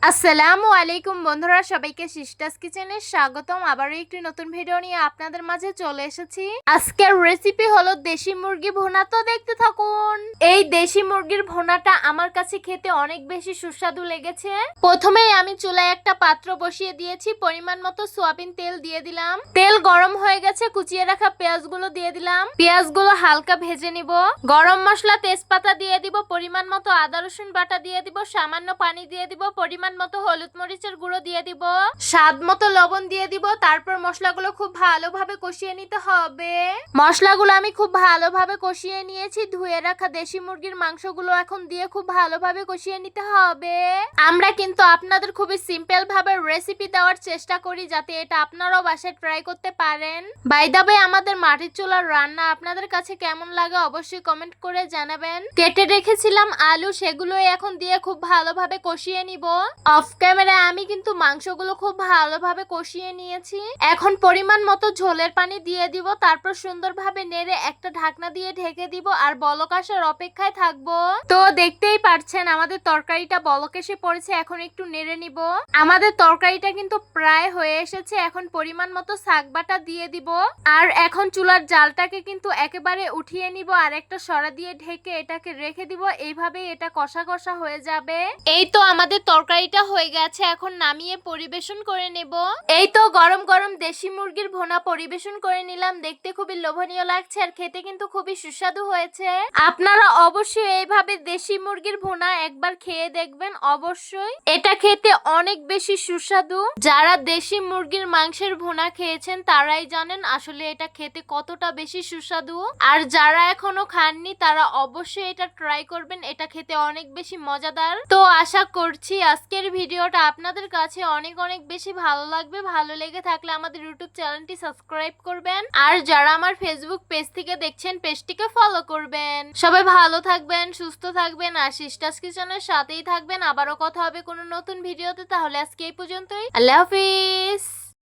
আসসালামু আলাইকুম বন্ধুরা, সবাইকে সিস্টার্স কিচেনে স্বাগতম। আবারও একটি নতুন ভিডিও নিয়ে আপনাদের মাঝে চলে এসেছি। আজকের রেসিপি হলো দেশি মুরগি ভুনা, তো দেখতে থাকুন। এই দেশি মুরগির ভুনাটা আমার কাছে খেতে অনেক বেশি সুস্বাদু লেগেছে। প্রথমেই আমি চুলায় একটা পাত্র বসিয়ে দিয়েছি, পরিমাণ মতো সয়াবিন তেল দিয়ে দিলাম। তেল গরম হয়ে গেছে, কুচিয়ে রাখা পেঁয়াজগুলো দিয়ে দিলাম। পেঁয়াজগুলো হালকা ভেজে নিব। গরম মশলা, তেজপাতা দিয়ে দিব, পরিমাণ মতো আদা রসুন বাটা দিয়ে দিব, সামান্য পানি দিয়ে দিব, পরিমাণ মতো হলুদ মরিচের গুঁড়ো দিয়ে দিব, স্বাদ মতো লবণ দিয়ে দিব। তারপর মশলাগুলো খুব ভালোভাবে কষিয়ে নিতে হবে। মশলাগুলো আমি খুব ভালোভাবে কষিয়ে নিয়েছি। ধুয়ে রাখা দেশি মুরগির মাংসগুলো এখন দিয়ে খুব ভালোভাবে কষিয়ে নিতে হবে। আমরা কিন্তু আপনাদের খুবই সিম্পল ভাবে রেসিপি দেওয়ার চেষ্টা করি, যাতে এটা আপনারাও বাসায় ট্রাই করতে পারেন। বাই দ্য ওয়ে, আমাদের মাটির চুলার রান্না আপনাদের কাছে কেমন লাগে অবশ্যই কমেন্ট করে জানাবেন। কেটে রেখেছিলাম আলু, সেগুলো এখন দিয়ে খুব ভালোভাবে কষিয়ে নিব। অফ ক্যামেরায় আমি কিন্তু মাংসগুলো খুব ভালোভাবে কষিয়ে নিয়েছি। এখন পরিমাণ মতো ঝোলের পানি দিয়ে দিব। তারপর সুন্দরভাবে নেড়ে একটা ঢাকনা দিয়ে ঢেকে দিব আর বলক আসার অপেক্ষায় থাকবো। তো দেখতেই পারছেন আমাদের তরকারিটা বলক এসে পড়েছে। এখন একটু নেড়ে নিব। আমাদের তরকারিটা কিন্তু প্রায় হয়ে এসেছে। এখন পরিমাণ মতো শাক বাটা দিয়ে দিব। আর এখন চুলার জালটাকে কিন্তু একেবারে উঠিয়ে নিব আর একটা সরা দিয়ে ঢেকে এটাকে রেখে দিব। এইভাবেই এটা কষা কষা হয়ে যাবে। এই তো আমাদের তরকারিটা হয়ে গেছে, এখন নামিয়ে পরিবেশন করে নেব। এই তো গরম গরম দেশি মুরগির ভুনা পরিবেশন করে নিলাম। দেখতে খুবই লোভনীয় লাগছে আর খেতে কিন্তু খুবই সুস্বাদু হয়েছে। আপনারা অবশ্যই এইভাবে দেশি মুরগির ভুনা একবার খেয়ে দেখবেন। অবশ্যই এটা খেতে অনেক বেশি সুস্বাদু। যারা দেশি মুরগির মাংসের ভুনা খেয়েছেন তারাই জানেন আসলে এটা খেতে কতটা বেশি সুস্বাদু। আর যারা এখনো খাননি তারা অবশ্যই এটা ট্রাই করবেন। এটা খেতে অনেক বেশি মজাদার। তো আশা করছি আজকের ভিডিওটা আপনাদের কাছে অনেক অনেক বেশি ভালো লাগবে। ভালো লেগে থাকলে আমাদের ইউটিউব চ্যানেলটি সাবস্ক্রাইব করবেন। আর যারা আমার ফেসবুক পেজ থেকে দেখছেন পেজটিকে ফলো করবেন। সবাই ভালো থাকবেন, সুস্থ থাকবেন আর সিস্টার্স কিচেনের সাথেই থাকবেন। আবারও কথা হবে কোনো নতুন ভিডিওতে। তাহলে আজকে এই পর্যন্তই। আল্লাহ হাফিজ।